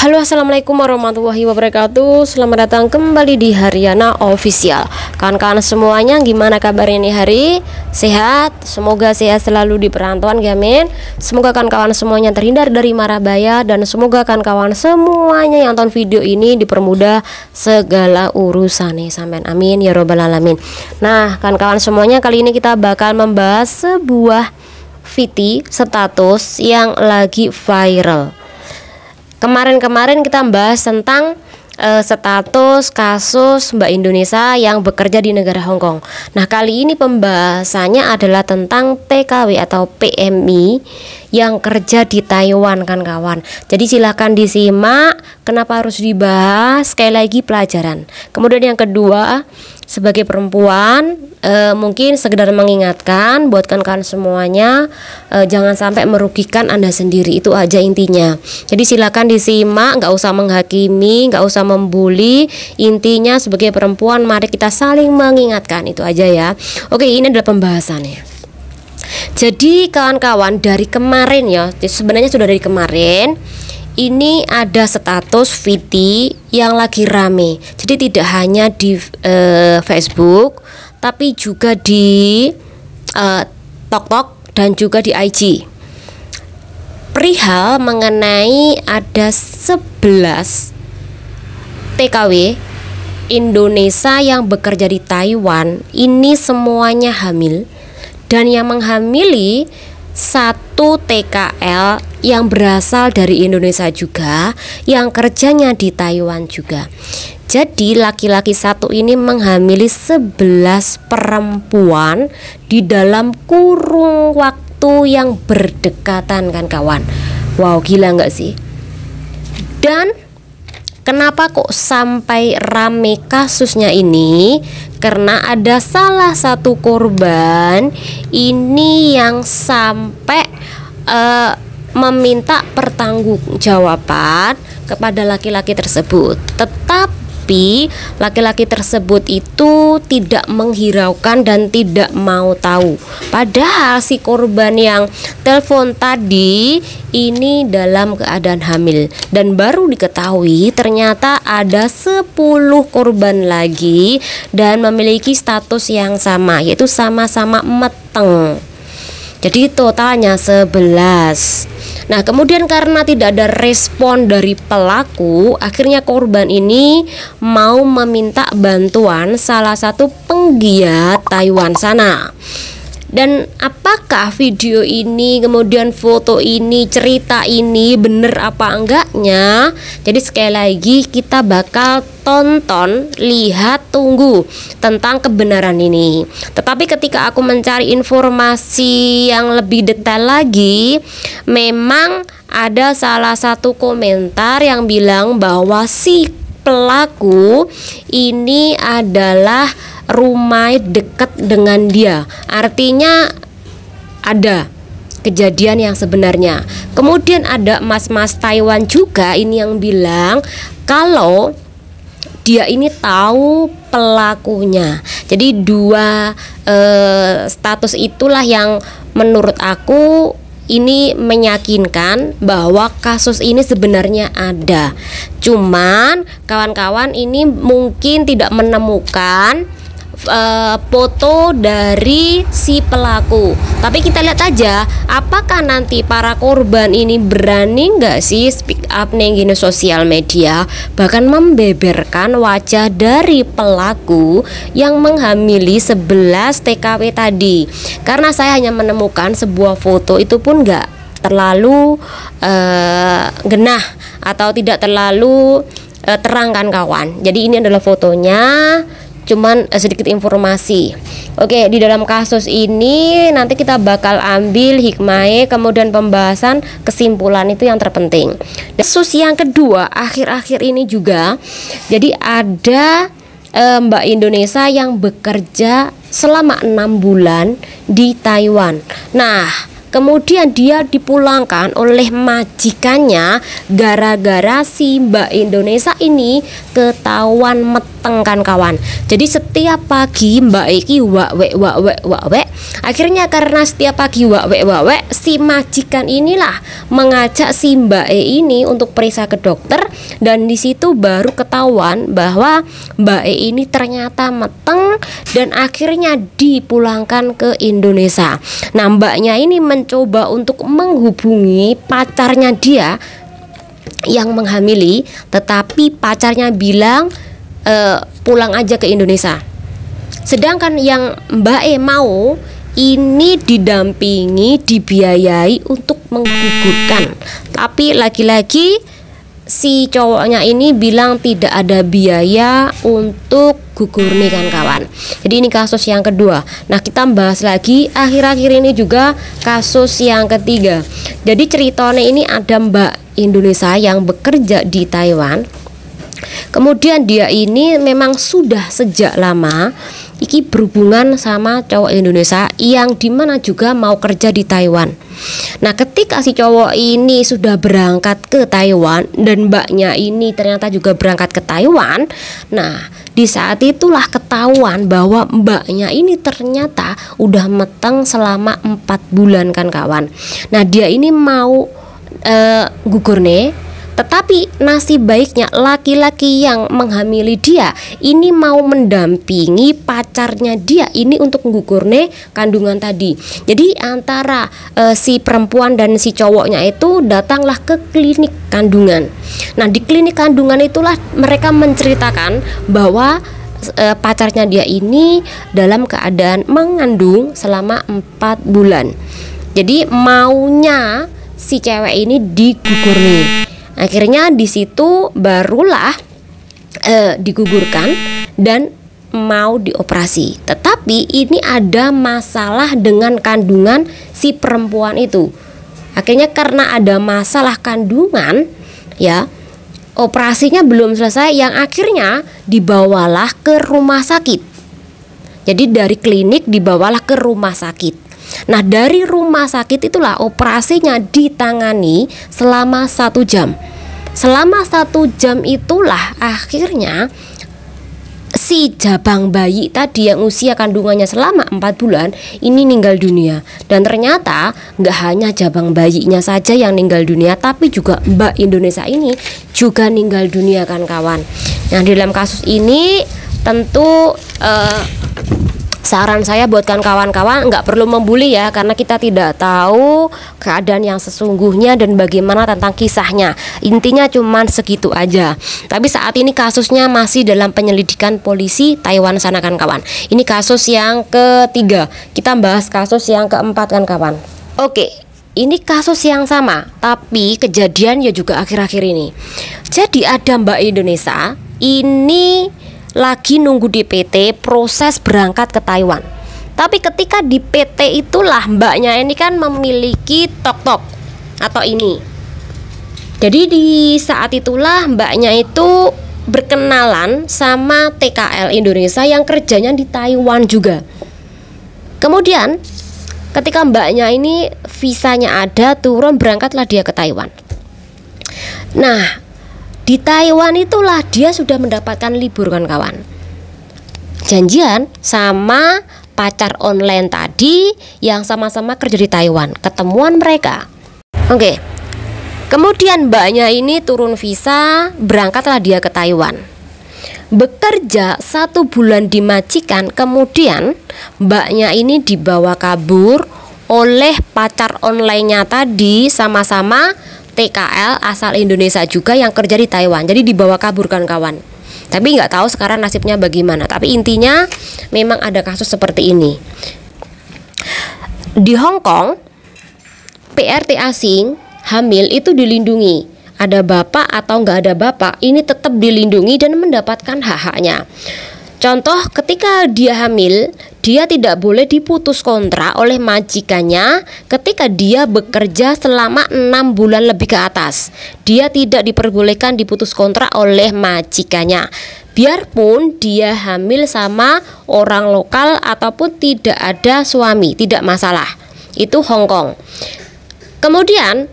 Halo, assalamualaikum warahmatullahi wabarakatuh. Selamat datang kembali di Haryana Official. Kawan-kawan semuanya, gimana kabarnya nih hari? Sehat? Semoga sehat selalu di perantauan, amin. Semoga kawan-kawan semuanya terhindar dari mara bahaya, dan semoga kawan-kawan semuanya yang nonton video ini dipermudah segala urusan nih, sampean amin ya robbal alamin. Nah, kawan-kawan semuanya, kali ini kita bakal membahas sebuah VT status yang lagi viral. Kemarin kita membahas tentang status kasus Mbak Indonesia yang bekerja di negara Hong Kong. Nah, kali ini pembahasannya adalah tentang TKW atau PMI yang kerja di Taiwan, kan kawan. Jadi silakan disimak kenapa harus dibahas, sekali lagi pelajaran. Kemudian yang kedua, sebagai perempuan mungkin sekedar mengingatkan buat kawan-kawan semuanya, jangan sampai merugikan Anda sendiri, itu aja intinya. Jadi silakan disimak, nggak usah menghakimi, nggak usah membuli. Intinya sebagai perempuan mari kita saling mengingatkan, itu aja ya. Oke, ini adalah pembahasannya. Jadi kawan-kawan, dari kemarin ya, sebenarnya sudah dari kemarin ini ada status VT yang lagi rame. Jadi tidak hanya di Facebook, tapi juga di TikTok dan juga di IG. Perihal mengenai ada 11 TKW Indonesia yang bekerja di Taiwan, ini semuanya hamil, dan yang menghamili satu TKL yang berasal dari Indonesia juga, yang kerjanya di Taiwan juga. Jadi laki-laki satu ini menghamili 11 perempuan di dalam kurung waktu yang berdekatan, kan kawan. Wow, gila nggak sih? Dan kenapa kok sampai rame kasusnya ini? Karena ada salah satu korban ini yang sampai meminta pertanggungjawaban kepada laki-laki tersebut. Tetapi laki-laki tersebut itu tidak menghiraukan dan tidak mau tahu. Padahal si korban yang telepon tadi ini dalam keadaan hamil, dan baru diketahui ternyata ada 10 korban lagi dan memiliki status yang sama, yaitu sama-sama meteng. Jadi totalnya 11. Nah, kemudian karena tidak ada respon dari pelaku, akhirnya korban ini mau meminta bantuan salah satu penggiat Taiwan sana. Dan apakah video ini, kemudian foto ini, cerita ini bener apa enggaknya? Jadi sekali lagi kita bakal tonton, lihat, tunggu tentang kebenaran ini. Tetapi ketika aku mencari informasi yang lebih detail lagi, memang ada salah satu komentar yang bilang bahwa si pelaku ini adalah rumah dekat dengan dia. Artinya ada kejadian yang sebenarnya. Kemudian ada mas-mas Taiwan juga ini yang bilang kalau dia ini tahu pelakunya. Jadi dua status itulah yang menurut aku ini meyakinkan bahwa kasus ini sebenarnya ada. Cuman kawan-kawan ini mungkin tidak menemukan foto dari si pelaku. Tapi kita lihat aja, apakah nanti para korban ini berani nggak sih speak up nih gini sosial media, bahkan membeberkan wajah dari pelaku yang menghamili 11 TKW tadi. Karena saya hanya menemukan sebuah foto, itu pun nggak terlalu genah atau tidak terlalu terang, kan kawan. Jadi ini adalah fotonya, cuman sedikit informasi. Oke, di dalam kasus ini nanti kita bakal ambil hikmahnya, kemudian pembahasan kesimpulan itu yang terpenting. Kasus yang kedua akhir-akhir ini juga, jadi ada Mbak Indonesia yang bekerja selama 6 bulan di Taiwan. Nah, Kemudian dia dipulangkan oleh majikannya gara-gara si Mbak Indonesia ini ketahuan meteng kan kawan. Jadi setiap pagi Mbak Iki wak. Akhirnya karena setiap pagi wak, si majikan inilah mengajak si Mbak E ini untuk periksa ke dokter, dan di situ baru ketahuan bahwa Mbak E ini ternyata meteng dan akhirnya dipulangkan ke Indonesia. Nah, mbaknya ini mencoba untuk menghubungi pacarnya dia yang menghamili, tetapi pacarnya bilang pulang aja ke Indonesia. Sedangkan yang Mbak E mau ini didampingi, dibiayai untuk menggugurkan. Tapi lagi-lagi si cowoknya ini bilang tidak ada biaya untuk gugur nih kan kawan. Jadi ini kasus yang kedua. Nah, kita bahas lagi akhir-akhir ini juga kasus yang ketiga. Jadi ceritanya ini ada Mbak Indonesia yang bekerja di Taiwan. Kemudian dia ini memang sudah sejak lama iki berhubungan sama cowok Indonesia yang dimana juga mau kerja di Taiwan. Nah, ketika si cowok ini sudah berangkat ke Taiwan dan mbaknya ini ternyata juga berangkat ke Taiwan, nah di saat itulah ketahuan bahwa mbaknya ini ternyata udah meteng selama 4 bulan kan kawan. Nah, dia ini mau gugur nih. Tetapi nasib baiknya laki-laki yang menghamili dia ini mau mendampingi pacarnya dia ini untuk menggugurne kandungan tadi. Jadi antara si perempuan dan si cowoknya itu datanglah ke klinik kandungan. Nah, di klinik kandungan itulah mereka menceritakan bahwa pacarnya dia ini dalam keadaan mengandung selama 4 bulan. Jadi maunya si cewek ini digugur nih. Akhirnya di situ barulah digugurkan dan mau dioperasi. Tetapi ini ada masalah dengan kandungan si perempuan itu. Akhirnya karena ada masalah kandungan, ya, operasinya belum selesai, yang akhirnya dibawalah ke rumah sakit. Jadi dari klinik dibawalah ke rumah sakit. Nah, dari rumah sakit itulah operasinya ditangani selama 1 jam. Selama 1 jam itulah akhirnya si jabang bayi tadi yang usia kandungannya selama 4 bulan ini meninggal dunia. Dan ternyata nggak hanya jabang bayinya saja yang meninggal dunia, tapi juga Mbak Indonesia ini juga meninggal dunia kan kawan. Nah, di dalam kasus ini tentu saran saya buat kawan-kawan nggak perlu membuli ya, karena kita tidak tahu keadaan yang sesungguhnya dan bagaimana tentang kisahnya. Intinya cuman segitu aja. Tapi saat ini kasusnya masih dalam penyelidikan polisi Taiwan sana kan kawan. Ini kasus yang ketiga. Kita bahas kasus yang keempat kan kawan. Oke, ini kasus yang sama, tapi kejadian ya juga akhir-akhir ini. Jadi ada Mbak Indonesia ini lagi nunggu di PT proses berangkat ke Taiwan. Tapi ketika di PT itulah mbaknya ini kan memiliki tok-tok atau ini. Jadi di saat itulah mbaknya itu berkenalan sama TKL Indonesia yang kerjanya di Taiwan juga. Kemudian ketika mbaknya ini visanya ada, turun berangkatlah dia ke Taiwan. Nah, di Taiwan itulah dia sudah mendapatkan libur kan kawan. Janjian sama pacar online tadi yang sama-sama kerja di Taiwan. Ketemuan mereka. Oke. Kemudian mbaknya ini turun visa, berangkatlah dia ke Taiwan. Bekerja 1 bulan di majikan, kemudian mbaknya ini dibawa kabur oleh pacar online-nya tadi, sama-sama TKL asal Indonesia juga yang kerja di Taiwan. Jadi dibawa kabur kan kawan. Tapi nggak tahu sekarang nasibnya bagaimana. Tapi intinya memang ada kasus seperti ini. Di Hong Kong, PRT asing hamil itu dilindungi. Ada bapak atau nggak ada bapak, ini tetap dilindungi dan mendapatkan hak-haknya. Contoh, ketika dia hamil, dia tidak boleh diputus kontrak oleh majikannya ketika dia bekerja selama 6 bulan lebih ke atas. Dia tidak diperbolehkan diputus kontrak oleh majikannya. Biarpun dia hamil sama orang lokal ataupun tidak ada suami, tidak masalah. Itu Hong Kong. Kemudian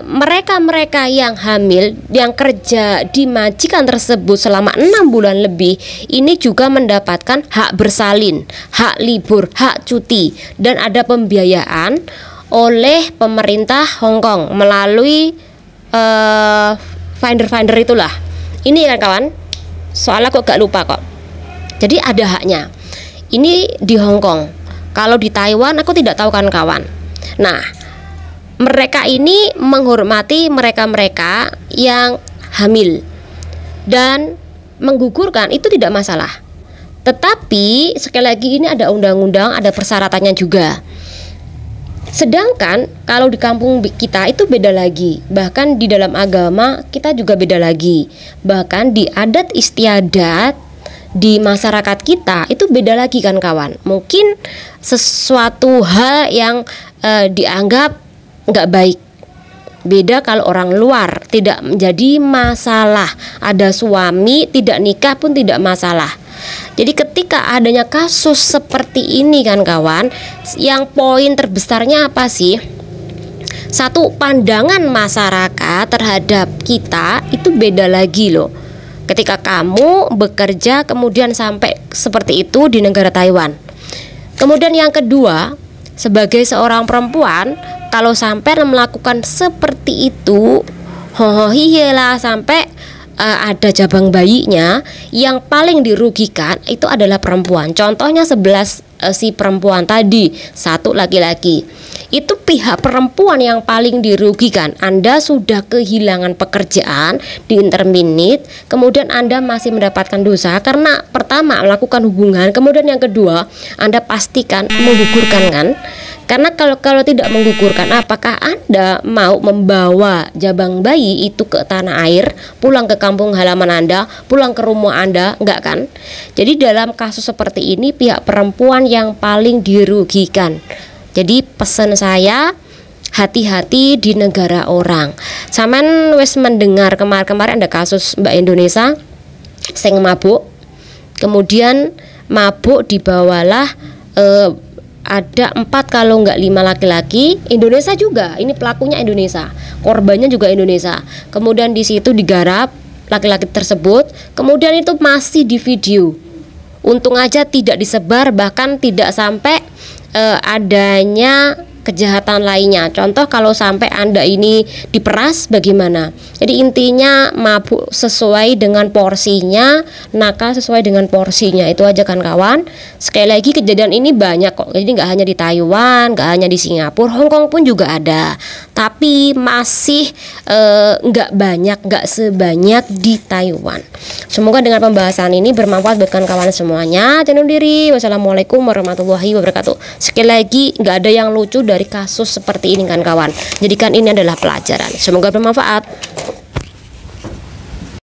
mereka-mereka yang hamil yang kerja di majikan tersebut selama 6 bulan lebih ini juga mendapatkan hak bersalin, hak libur, hak cuti, dan ada pembiayaan oleh pemerintah Hong Kong melalui finder itulah. Ini kan kawan, soalnya kok gak lupa kok. Jadi ada haknya. Ini di Hong Kong. Kalau di Taiwan aku tidak tahu kan kawan. Nah, mereka ini menghormati mereka-mereka yang hamil dan menggugurkan itu tidak masalah. Tetapi sekali lagi ini ada undang-undang, ada persyaratannya juga. Sedangkan kalau di kampung kita itu beda lagi. Bahkan di dalam agama kita juga beda lagi. Bahkan di adat istiadat di masyarakat kita itu beda lagi kan kawan. Mungkin sesuatu hal yang dianggap nggak baik. Beda kalau orang luar, tidak menjadi masalah. Ada suami tidak nikah pun tidak masalah. Jadi ketika adanya kasus seperti ini kan kawan, yang poin terbesarnya apa sih? Satu, pandangan masyarakat terhadap kita itu beda lagi loh. Ketika kamu bekerja kemudian sampai seperti itu di negara Taiwan. Kemudian yang kedua, sebagai seorang perempuan, kalau sampai melakukan seperti itu, hohohilah sampai ada jabang bayinya, yang paling dirugikan itu adalah perempuan. Contohnya 11 si perempuan tadi, 1 laki-laki. Itu pihak perempuan yang paling dirugikan. Anda sudah kehilangan pekerjaan di interminit, kemudian Anda masih mendapatkan dosa karena pertama melakukan hubungan, kemudian yang kedua Anda pastikan menggugurkan kan. Karena kalau tidak menggugurkan, apakah Anda mau membawa jabang bayi itu ke tanah air, pulang ke kampung halaman Anda, pulang ke rumah Anda? Enggak kan? Jadi dalam kasus seperti ini pihak perempuan yang paling dirugikan. Jadi pesan saya, hati-hati di negara orang. Saman wes mendengar kemarin ada kasus Mbak Indonesia sing mabuk, kemudian mabuk dibawalah ada 4 kalau nggak 5 laki-laki Indonesia juga. Ini pelakunya Indonesia, korbannya juga Indonesia. Kemudian di situ digarap laki-laki tersebut, kemudian itu masih di video. Untung aja tidak disebar, bahkan tidak sampai adanya kejahatan lainnya. Contoh kalau sampai Anda ini diperas bagaimana? Jadi intinya mabuk sesuai dengan porsinya, nakal sesuai dengan porsinya. Itu aja kan kawan. Sekali lagi kejadian ini banyak kok. Jadi nggak hanya di Taiwan, nggak hanya di Singapura, Hong Kong pun juga ada. Tapi masih nggak banyak, nggak sebanyak di Taiwan. Semoga dengan pembahasan ini bermanfaat buat kawan semuanya. Jangan undur diri. Wassalamualaikum warahmatullahi wabarakatuh. Sekali lagi nggak ada yang lucu dari kasus seperti ini kan kawan. Jadikan ini adalah pelajaran. Semoga bermanfaat.